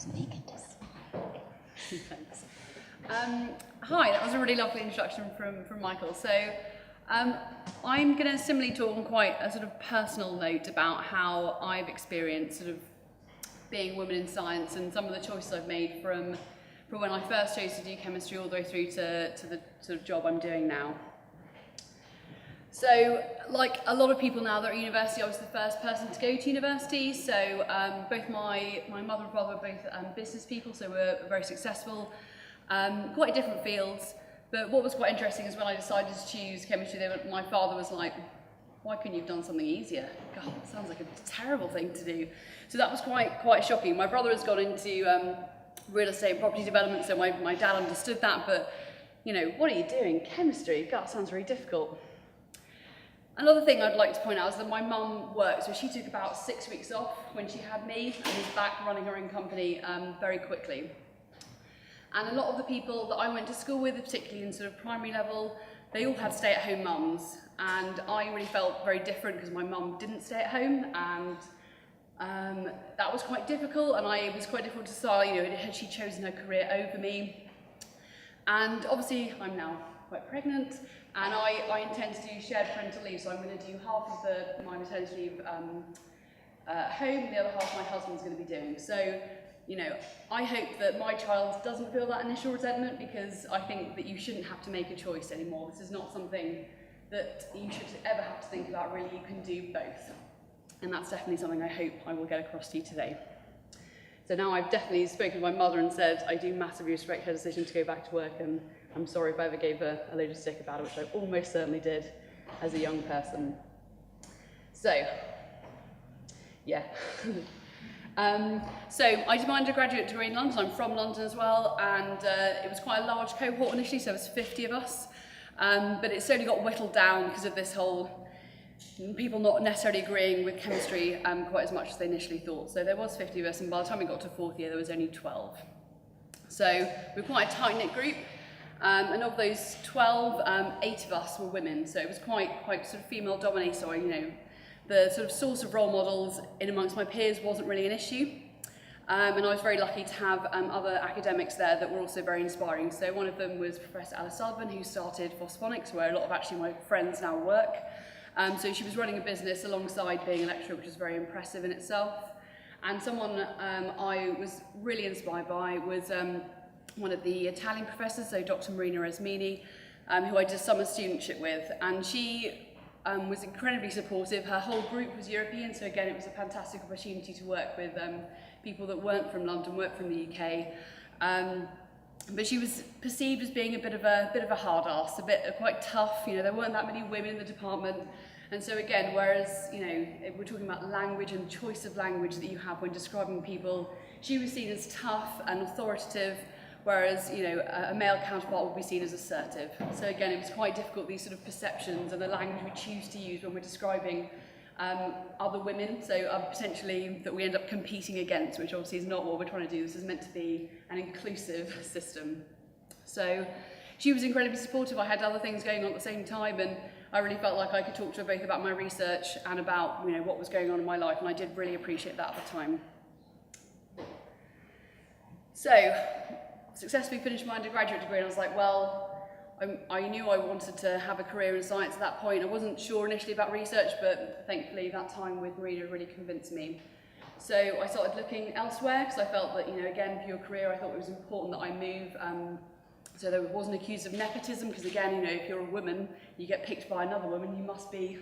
Speak into smile. Thanks. Hi, that was a really lovely introduction from Michael. So I'm going to similarly talk on quite a sort of personal note about how I've experienced sort of being a woman in science and some of the choices I've made from when I first chose to do chemistry all the way through to the sort of job I'm doing now. So, like a lot of people now that are at university, I was the first person to go to university. So both my mother and father were both business people, so we're very successful, quite different fields. But what was quite interesting is when I decided to choose chemistry, my father was like, why couldn't you have done something easier? God, it sounds like a terrible thing to do. So that was quite shocking. My brother has gone into real estate and property development, so my dad understood that, but you know, what are you doing? Chemistry? God, that sounds very difficult. Another thing I'd like to point out is that my mum worked, so she took about 6 weeks off when she had me and was back running her own company very quickly. And a lot of the people that I went to school with, particularly in sort of primary level, they all had stay-at-home mums, and I really felt very different because my mum didn't stay at home, and that was quite difficult, and it was quite difficult to decide, you know, had she chosen her career over me. And obviously I'm now quite pregnant, and I intend to do shared parental leave, so I'm going to do half of my maternity leave at home, and the other half my husband's going to be doing. So, you know, I hope that my child doesn't feel that initial resentment, because I think that you shouldn't have to make a choice anymore. This is not something that you should ever have to think about, really. You can do both. And that's definitely something I hope I will get across to you today. So now I've definitely spoken to my mother and said I do massively respect her decision to go back to work, and I'm sorry if I ever gave her a load of stick about it, which I almost certainly did as a young person. So, yeah. So I did my undergraduate degree in London. I'm from London as well, and it was quite a large cohort initially, so it was 50 of us. But it slowly got whittled down because of this whole people not necessarily agreeing with chemistry quite as much as they initially thought. So there was 50 of us, and by the time we got to fourth year, there was only 12. So we were quite a tight-knit group, and of those 12, 8 of us were women. So it was quite sort of female-dominated. So, you know, the sort of source of role models in amongst my peers wasn't really an issue. And I was very lucky to have other academics there that were also very inspiring. So one of them was Professor Alice Sullivan, who started Phosphonics, where a lot of actually my friends now work. So she was running a business alongside being a lecturer, which was very impressive in itself. And someone I was really inspired by was one of the Italian professors, so Dr. Marina Resmini, who I did a summer studentship with. And she was incredibly supportive. Her whole group was European, so again, it was a fantastic opportunity to work with people that weren't from London, weren't from the UK. But she was perceived as being a bit of a hard ass, quite tough. You know, there weren't that many women in the department, and so again, whereas, you know, we're talking about language and choice of language that you have when describing people, she was seen as tough and authoritative, whereas, you know, a male counterpart would be seen as assertive. So again, it was quite difficult, these sort of perceptions and the language we choose to use when we're describing other women, so potentially that we end up competing against, which obviously is not what we're trying to do. This is meant to be an inclusive system. So she was incredibly supportive. I had other things going on at the same time, and I really felt like I could talk to her both about my research and about, you know, what was going on in my life, and I did really appreciate that at the time. So, successfully finished my undergraduate degree, and I was like, well, I knew I wanted to have a career in science at that point. I wasn't sure initially about research, but thankfully that time with Marina really convinced me. So I started looking elsewhere, because I felt that, you know, again, for your career, I thought it was important that I move, so there wasn't accused of nepotism, because again, you know, if you're a woman, you get picked by another woman, you must be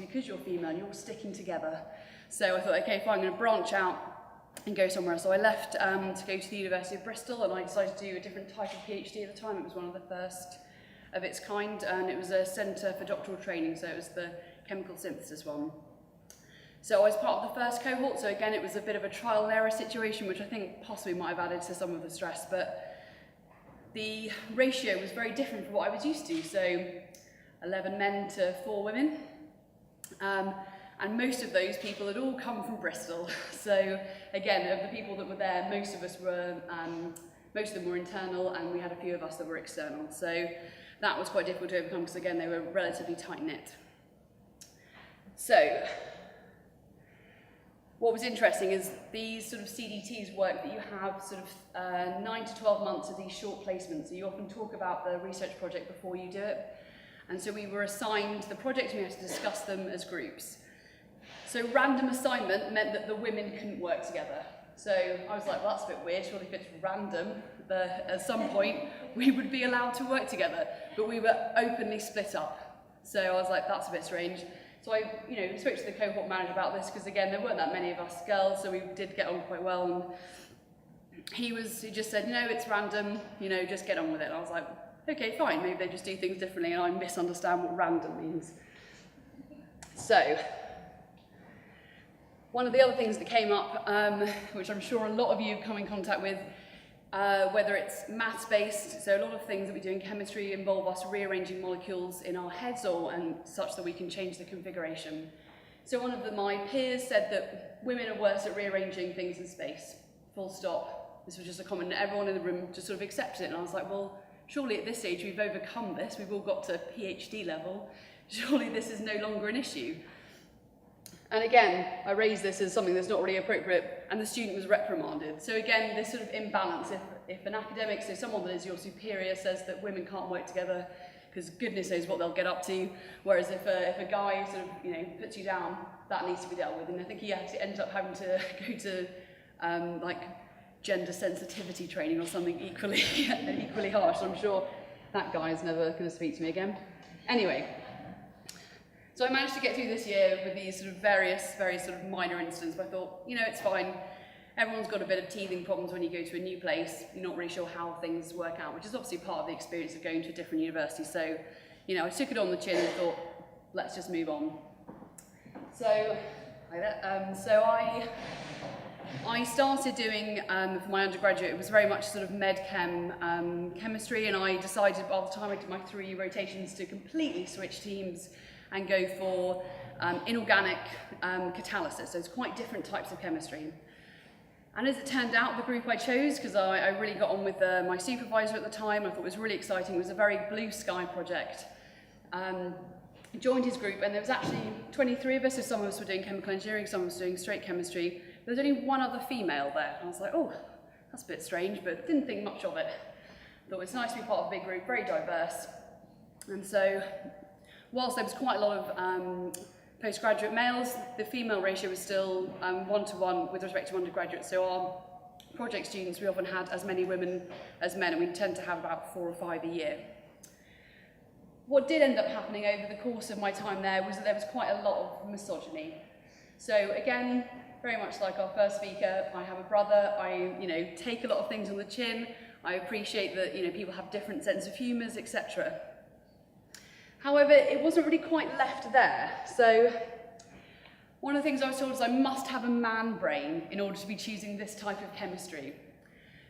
because you're female, and you're all sticking together. So I thought, okay, fine, I'm going to branch out and go somewhere else. So I left to go to the University of Bristol, and I decided to do a different type of PhD at the time. It was one of the first of its kind, and it was a centre for doctoral training, so it was the chemical synthesis one. So I was part of the first cohort, so again, it was a bit of a trial and error situation, which I think possibly might have added to some of the stress, but the ratio was very different from what I was used to, so 11 men to 4 women. And most of those people had all come from Bristol. So again, of the people that were there, most of them were internal, and we had a few of us that were external. So that was quite difficult to overcome, because again, they were relatively tight-knit. So what was interesting is these sort of CDTs work that you have sort of 9 to 12 months of these short placements. So you often talk about the research project before you do it. And so we were assigned the projects and we had to discuss them as groups. So random assignment meant that the women couldn't work together. So I was like, well, that's a bit weird. Surely if it's random, at some point we would be allowed to work together. But we were openly split up. So I was like, that's a bit strange. So I, spoke to the cohort manager about this because again, there weren't that many of us girls, so we did get on quite well. And he just said, it's random, just get on with it. And I was like, okay, fine, maybe they just do things differently and I misunderstand what random means. So, one of the other things that came up, which I'm sure a lot of you have come in contact with, whether it's maths-based, so a lot of things that we do in chemistry involve us rearranging molecules in our heads and such that we can change the configuration. So one of my peers said that women are worse at rearranging things in space, full stop. This was just a comment that everyone in the room just sort of accepted it, and I was like, well, surely at this stage we've overcome this, we've all got to PhD level, surely this is no longer an issue. And again, I raised this as something that's not really appropriate, and the student was reprimanded. So again, this sort of imbalance, if an academic, so someone that is your superior, says that women can't work together, because goodness knows what they'll get up to, whereas if a guy sort of, puts you down, that needs to be dealt with. And I think he actually ended up having to go to, gender sensitivity training or something equally harsh. I'm sure that guy is never going to speak to me again. Anyway. So I managed to get through this year with these sort of very sort of minor incidents, but I thought, it's fine. Everyone's got a bit of teething problems when you go to a new place. You're not really sure how things work out, which is obviously part of the experience of going to a different university. So, I took it on the chin and thought, let's just move on. So, I started doing, for my undergraduate, it was very much sort of med-chem chemistry, and I decided by the time I did my 3 rotations to completely switch teams and go for inorganic catalysis. So it's quite different types of chemistry. And as it turned out, the group I chose, because I really got on with my supervisor at the time, I thought it was really exciting. It was a very blue sky project. Joined his group, and there was actually 23 of us, so some of us were doing chemical engineering, some of us were doing straight chemistry. There was only one other female there. And I was like, oh, that's a bit strange, but didn't think much of it. Thought it was nice to be part of a big group, very diverse. And so, whilst there was quite a lot of postgraduate males, the female ratio was still 1-to-1 with respect to undergraduates. So our project students, we often had as many women as men, and we tend to have about 4 or 5 a year. What did end up happening over the course of my time there was that there was quite a lot of misogyny. So again, very much like our first speaker, I have a brother, I take a lot of things on the chin, I appreciate that people have different sense of humours, etc. However, it wasn't really quite left there. So one of the things I was told is I must have a man brain in order to be choosing this type of chemistry.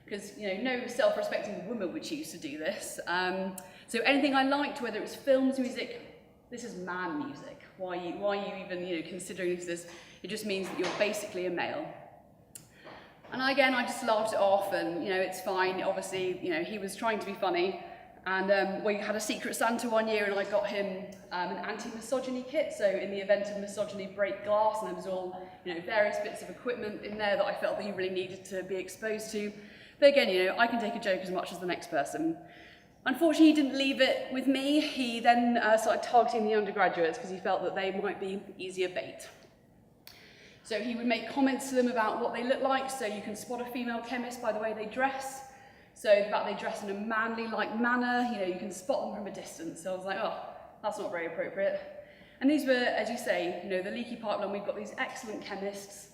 Because no self-respecting woman would choose to do this. So anything I liked, whether it was films, music, this is man music. Why are you even considering this? It just means that you're basically a male. And again, I just laughed it off, and it's fine. Obviously, he was trying to be funny. And we had a Secret Santa one year, and I got him an anti-misogyny kit. So in the event of misogyny, break glass, and there was all various bits of equipment in there that I felt that he really needed to be exposed to. But again, I can take a joke as much as the next person. Unfortunately, he didn't leave it with me. He then started targeting the undergraduates because he felt that they might be easier bait. So he would make comments to them about what they look like. So you can spot a female chemist by the way they dress. So the fact they dress in a manly-like manner, you can spot them from a distance. So I was like, oh, that's not very appropriate. And these were, as you say, the leaky pipeline. We've got these excellent chemists.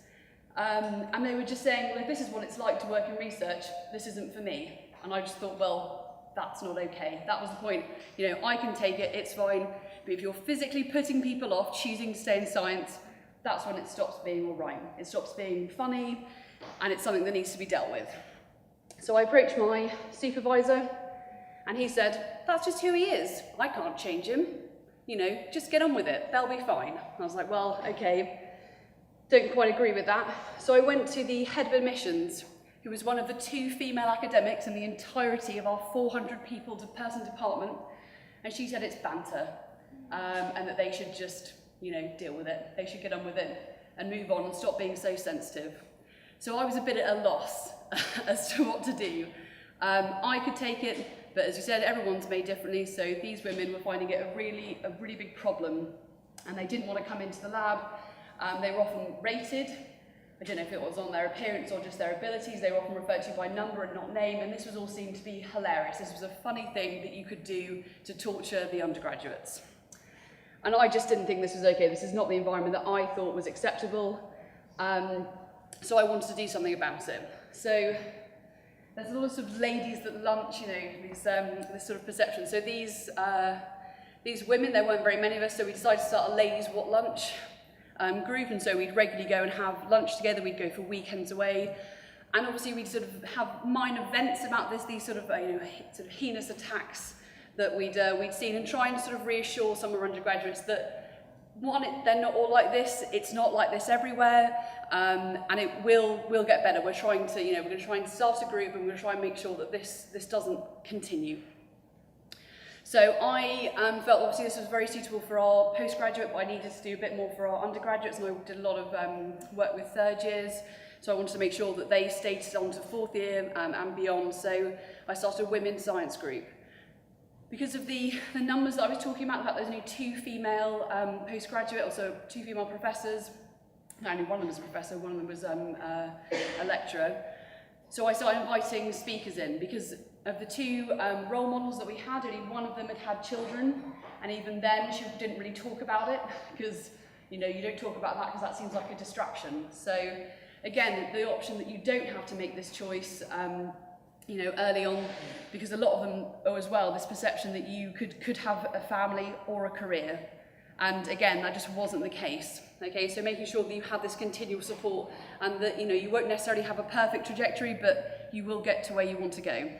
And they were just saying, well, if this is what it's like to work in research, this isn't for me. And I just thought, well, that's not okay. That was the point. I can take it, it's fine. But if you're physically putting people off choosing to stay in science, that's when it stops being all right. It stops being funny, and it's something that needs to be dealt with. So I approached my supervisor, and he said, that's just who he is. I can't change him. Just get on with it. They'll be fine. And I was like, well, okay. Don't quite agree with that. So I went to the head of admissions, who was one of the 2 female academics in the entirety of our 400 people to person department, and she said it's banter, and that they should just, deal with it. They should get on with it. and move on and stop being so sensitive. So I was a bit at a loss as to what to do. I could take it, but as you said, everyone's made differently, so these women were finding it a really big problem, and they didn't want to come into the lab. They were often rated. I don't know if it was on their appearance or just their abilities. They were often referred to by number and not name, and this was all seen to be hilarious. This was a funny thing that you could do to torture the undergraduates. And I just didn't think this was okay. This is not the environment that I thought was acceptable. So I wanted to do something about it. So there's a lot of sort of ladies that lunch, you know, this sort of perception. So these women, there weren't very many of us, so we decided to start a ladies' what lunch group, and so we'd regularly go and have lunch together. We'd go for weekends away, and obviously we'd sort of have minor events about these sort of sort of heinous attacks that we'd seen, and try and sort of reassure some of our undergraduates that one, they're not all like this. It's not like this everywhere, and it will get better. We're trying to, we're going to try and start a group, and we're going to try and make sure that this doesn't continue. So I felt obviously this was very suitable for our postgraduate, but I needed to do a bit more for our undergraduates, and I did a lot of work with third years. So I wanted to make sure that they stayed on to fourth year and beyond. So I started a women's science group. Because of the numbers that I was talking about there's only 2 female postgraduate, also 2 female professors. Only one of them was a professor, one of them was a lecturer. So I started inviting speakers in, because of the 2 role models that we had, only one of them had children, and even then she didn't really talk about it, because you don't talk about that because that seems like a distraction. So again, the option that you don't have to make this choice early on, because a lot of them are as well this perception that you could have a family or a career, and again that just wasn't the case. Okay, so making sure that you have this continual support, and that you won't necessarily have a perfect trajectory, but you will get to where you want to go.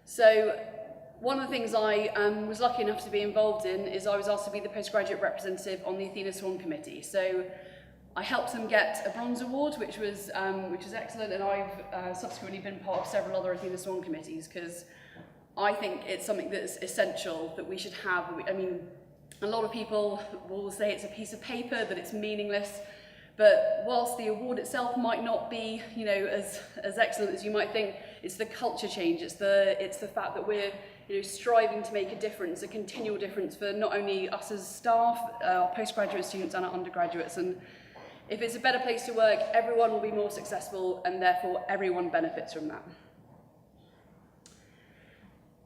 So one of the things I was lucky enough to be involved in is I was asked to be the postgraduate representative on the Athena Swan Committee. So I helped them get a bronze award, which was excellent, and I've subsequently been part of several other Athena Swan committees, because I think it's something that's essential that we should have. I mean, a lot of people will say it's a piece of paper, that it's meaningless, but whilst the award itself might not be, as excellent as you might think, it's the culture change. It's the fact that we're, striving to make a difference, a continual difference for not only us as staff, our postgraduate students, and our undergraduates. And if it's a better place to work, everyone will be more successful, and therefore everyone benefits from that.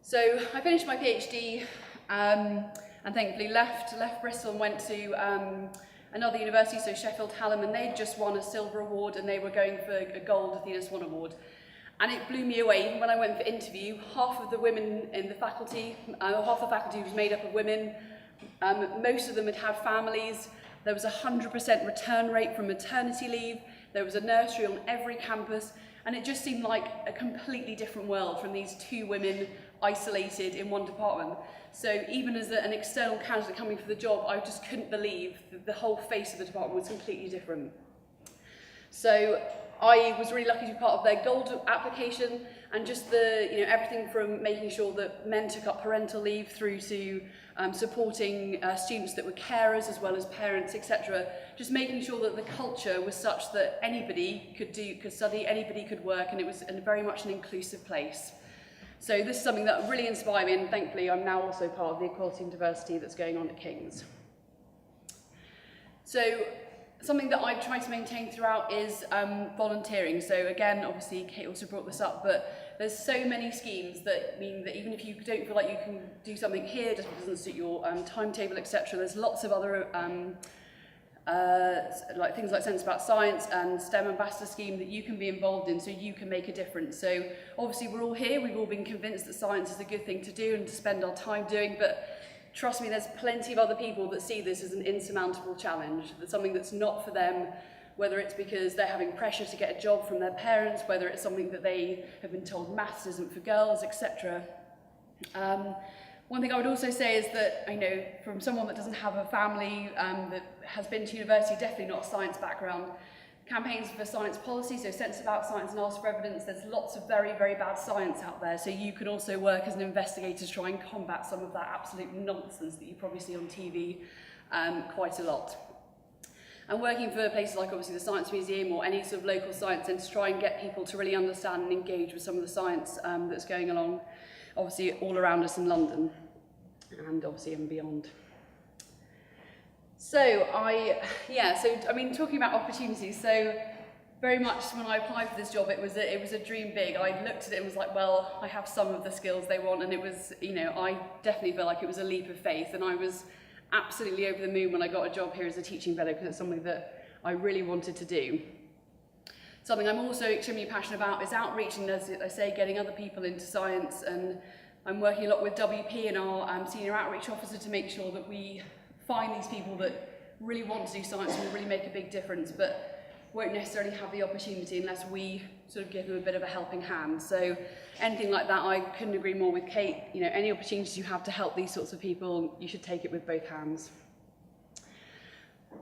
So I finished my PhD, and thankfully left Bristol and went to another university, so Sheffield Hallam, and they'd just won a silver award, and they were going for a gold Athena Swan award. And it blew me away. Even when I went for interview, half of the women in the faculty, half the faculty was made up of women. Most of them had had families. There was a 100% return rate from maternity leave. There was a nursery on every campus, and it just seemed like a completely different world from these 2 women isolated in one department. So even as an external candidate coming for the job, I just couldn't believe that the whole face of the department was completely different. So I was really lucky to be part of their gold application, and just everything from making sure that men took up parental leave through to supporting students that were carers as well as parents, etc. Just making sure that the culture was such that anybody could study, anybody could work, and it was very much an inclusive place. So this is something that really inspired me, and thankfully I'm now also part of the equality and diversity that's going on at King's. So something that I've tried to maintain throughout is volunteering. So again, obviously Kate also brought this up, but there's so many schemes that mean that even if you don't feel like you can do something here, just doesn't suit your timetable, etc., there's lots of other like things like Sense About Science and STEM Ambassador Scheme that you can be involved in, so you can make a difference. So obviously we're all here, we've all been convinced that science is a good thing to do and to spend our time doing, but trust me, there's plenty of other people that see this as an insurmountable challenge, that's something that's not for them, whether it's because they're having pressure to get a job from their parents, whether it's something that they have been told maths isn't for girls, etc. One thing I would also say is that, from someone that doesn't have a family that has been to university, definitely not a science background, campaigns for science policy, so Sense About Science and Ask for Evidence, there's lots of very, very bad science out there, so you can also work as an investigator to try and combat some of that absolute nonsense that you probably see on TV quite a lot. and working for places like obviously the Science Museum or any sort of local science centre to try and get people to really understand and engage with some of the science that's going along, obviously all around us in London and obviously and beyond. So I mean, talking about opportunities, so very much when I applied for this job, it was a dream big. I looked at it and was like, well, I have some of the skills they want, and it was, you know, I definitely felt like it was a leap of faith, and I was absolutely over the moon when I got a job here as a teaching fellow, because it's something that I really wanted to do. Something I'm also extremely passionate about is outreach, and as I say, getting other people into science, and I'm working a lot with WP and our senior outreach officer to make sure that we find these people that really want to do science and will really make a big difference, but won't necessarily have the opportunity unless we sort of give them a bit of a helping hand. So anything like that, I couldn't agree more with Kate. You know, any opportunities you have to help these sorts of people, you should take it with both hands.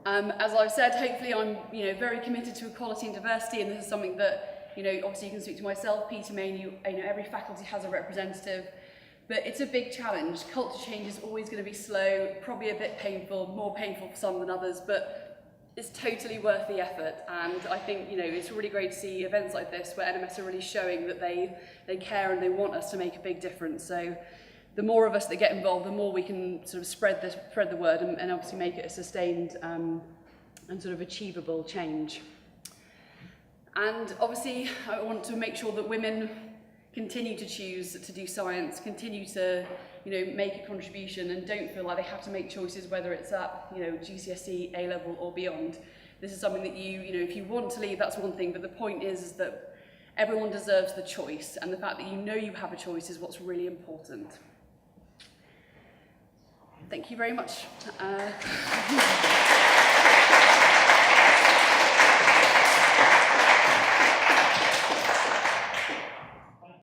As I've said, hopefully I'm, you know, very committed to equality and diversity, and this is something that, you know, obviously you can speak to myself, Peter Main, you know, every faculty has a representative, but it's a big challenge. Culture change is always going to be slow, probably a bit painful, more painful for some than others, but it's totally worth the effort. And I think, you know, it's really great to see events like this where NMS are really showing that they care and they want us to make a big difference. So the more of us that get involved, the more we can sort of spread the word and obviously make it a sustained and sort of achievable change. And obviously I want to make sure that women continue to choose to do science, continue to, you know, make a contribution, and don't feel like they have to make choices whether it's at, you know, GCSE, A-level or beyond. This is something that you know, if you want to leave, that's one thing, but the point is that everyone deserves the choice, and the fact that you know you have a choice is what's really important. Thank you very much.